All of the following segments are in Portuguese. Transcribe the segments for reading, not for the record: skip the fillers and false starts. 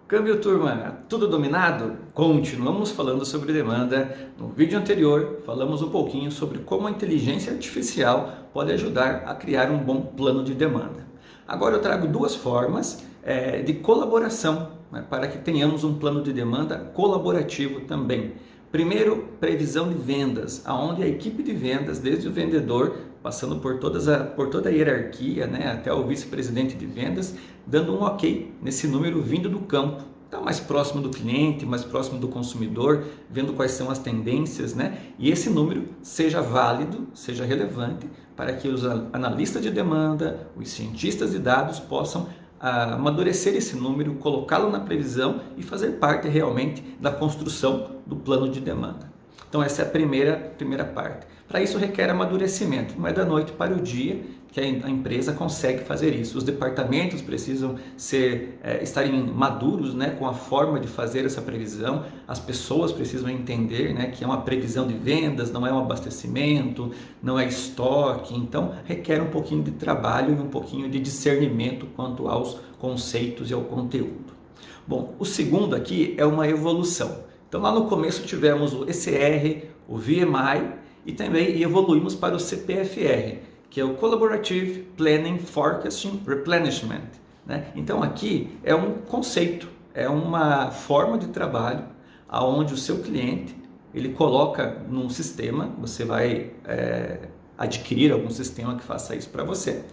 Câmbio, turma, tudo dominado? Continuamos falando sobre demanda. No vídeo anterior, falamos um pouquinho sobre como a inteligência artificial pode ajudar a criar um bom plano de demanda. Agora eu trago duas formas de colaboração, né, para que tenhamos um plano de demanda colaborativo também. Primeiro, previsão de vendas, aonde a equipe de vendas, desde o vendedor, passando por toda a hierarquia, né, até o vice-presidente de vendas, dando um ok nesse número vindo do campo. Está mais próximo do cliente, mais próximo do consumidor, vendo quais são as tendências, né? E esse número seja válido, seja relevante, para que os analistas de demanda, os cientistas de dados possam amadurecer esse número, colocá-lo na previsão e fazer parte realmente da construção do plano de demanda. Então essa é a primeira parte. Para isso requer amadurecimento, não é da noite para o dia que a empresa consegue fazer isso. Os departamentos precisam estarem maduros, né, com a forma de fazer essa previsão, as pessoas precisam entender, né, que é uma previsão de vendas, não é um abastecimento, não é estoque, então requer um pouquinho de trabalho e um pouquinho de discernimento quanto aos conceitos e ao conteúdo. Bom, o segundo aqui é uma evolução. Então lá no começo tivemos o ECR, o VMI e também evoluímos para o CPFR, que é o Collaborative Planning Forecasting Replenishment, né? Então aqui é um conceito, é uma forma de trabalho onde o seu cliente ele coloca num sistema, você vai adquirir algum sistema que faça isso para você,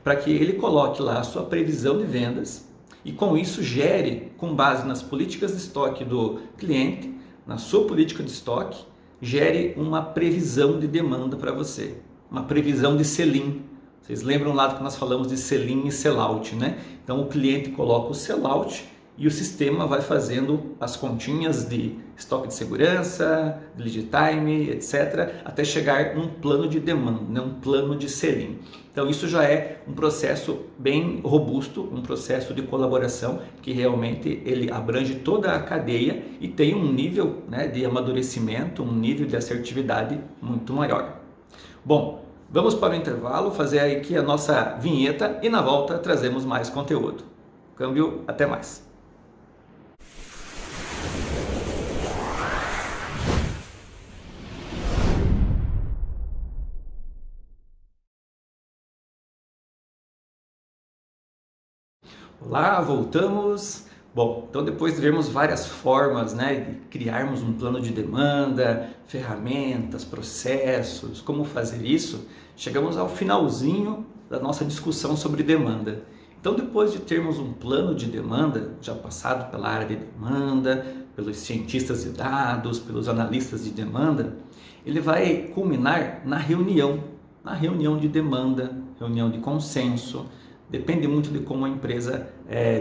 para que ele coloque lá a sua previsão de vendas e com isso gere, com base nas políticas de estoque do cliente, na sua política de estoque, gere uma previsão de demanda para você, uma previsão de sell-in. Vocês lembram lá que nós falamos de sell-in e sell-out, né? Então o cliente coloca o sell-out e o sistema vai fazendo as continhas de estoque de segurança, de lead time, etc., até chegar num plano de demanda, né? Um plano de sell-in. Então isso já é um processo bem robusto, um processo de colaboração que realmente ele abrange toda a cadeia e tem um nível, né, de amadurecimento, um nível de assertividade muito maior. Bom, vamos para o intervalo, fazer aqui a nossa vinheta e na volta trazemos mais conteúdo. Câmbio, até mais. Olá, voltamos. Bom, então depois de vermos várias formas, né, de criarmos um plano de demanda, ferramentas, processos, como fazer isso, chegamos ao finalzinho da nossa discussão sobre demanda. Então depois de termos um plano de demanda, já passado pela área de demanda, pelos cientistas de dados, pelos analistas de demanda, ele vai culminar na reunião de demanda, reunião de consenso. Depende muito de como a empresa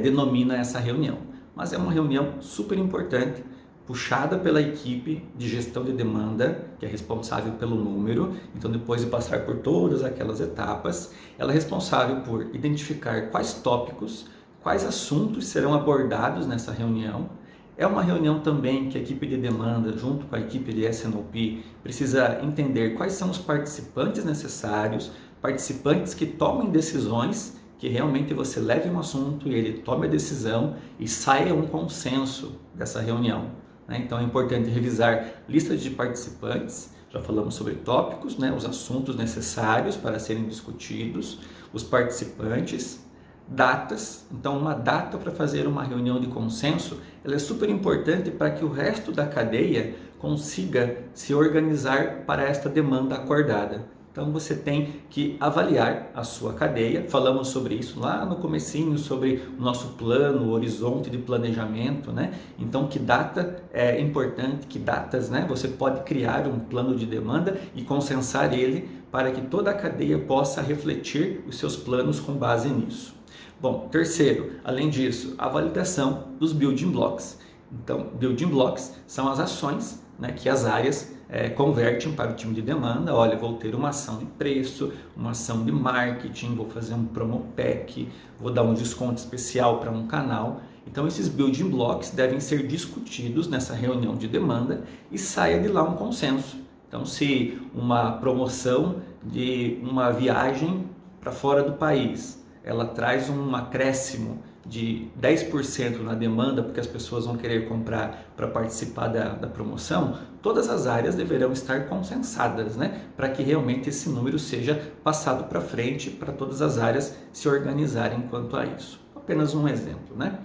denomina essa reunião, mas é uma reunião super importante, puxada pela equipe de gestão de demanda, que é responsável pelo número. Então depois de passar por todas aquelas etapas, ela é responsável por identificar quais tópicos, quais assuntos serão abordados nessa reunião. É uma reunião também que a equipe de demanda, junto com a equipe de S&OP, precisa entender quais são os participantes necessários, participantes que tomem decisões, que realmente você leve um assunto e ele tome a decisão e saia um consenso dessa reunião, né? Então é importante revisar listas de participantes, já falamos sobre tópicos, né? Os assuntos necessários para serem discutidos, os participantes, datas. Então uma data para fazer uma reunião de consenso, ela é super importante para que o resto da cadeia consiga se organizar para esta demanda acordada. Então você tem que avaliar a sua cadeia. Falamos sobre isso lá no comecinho, sobre o nosso plano, o horizonte de planejamento, né? Então que data é importante, que datas, né, você pode criar um plano de demanda e consensar ele para que toda a cadeia possa refletir os seus planos com base nisso. Bom, terceiro, além disso, a validação dos building blocks. Então, building blocks são as ações, né, que as áreas convertem para o time de demanda. Olha, vou ter uma ação de preço, uma ação de marketing, vou fazer um promo pack, vou dar um desconto especial para um canal. Então esses building blocks devem ser discutidos nessa reunião de demanda e saia de lá um consenso. Então se uma promoção de uma viagem para fora do país, ela traz um acréscimo de 10% na demanda, porque as pessoas vão querer comprar para participar da promoção, todas as áreas deverão estar consensadas, né? Para que realmente esse número seja passado para frente, para todas as áreas se organizarem quanto a isso. Apenas um exemplo, né?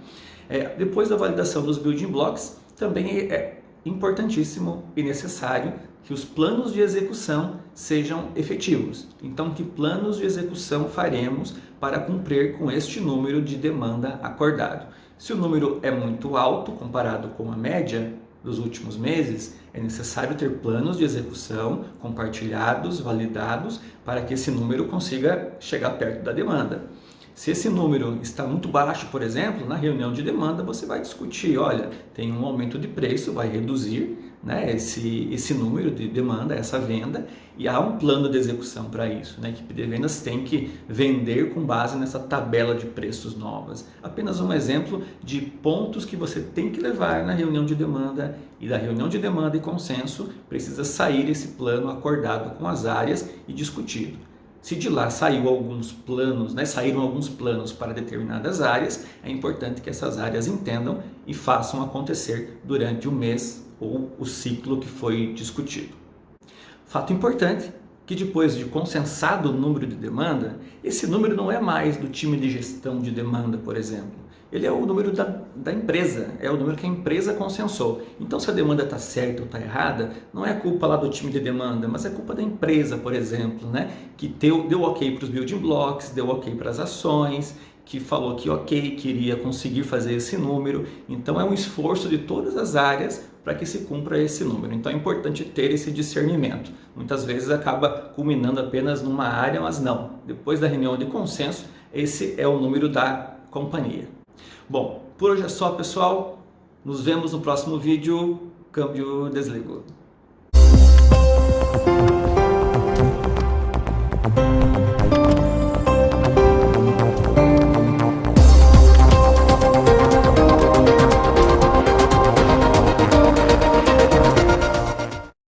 Depois da validação dos building blocks, também é importantíssimo e necessário que os planos de execução sejam efetivos. Então, que planos de execução faremos para cumprir com este número de demanda acordado? Se o número é muito alto comparado com a média dos últimos meses, é necessário ter planos de execução compartilhados, validados, para que esse número consiga chegar perto da demanda. Se esse número está muito baixo, por exemplo, na reunião de demanda você vai discutir, olha, tem um aumento de preço, vai reduzir, né, esse número de demanda, essa venda, e há um plano de execução para isso, né? A equipe de vendas tem que vender com base nessa tabela de preços novas. Apenas um exemplo de pontos que você tem que levar na reunião de demanda, e da reunião de demanda e consenso precisa sair esse plano acordado com as áreas e discutido. Se de lá saíram alguns planos para determinadas áreas, é importante que essas áreas entendam e façam acontecer durante o mês ou o ciclo que foi discutido. Fato importante que depois de consensado o número de demanda, esse número não é mais do time de gestão de demanda, por exemplo. Ele é o número da empresa, é o número que a empresa consensou. Então, se a demanda está certa ou está errada, não é culpa lá do time de demanda, mas é culpa da empresa, por exemplo, né? Que deu ok para os building blocks, deu ok para as ações, que falou que ok, queria conseguir fazer esse número. Então, é um esforço de todas as áreas para que se cumpra esse número. Então, é importante ter esse discernimento. Muitas vezes acaba culminando apenas numa área, mas não. Depois da reunião de consenso, esse é o número da companhia. Bom, por hoje é só, pessoal. Nos vemos no próximo vídeo. Câmbio desligo.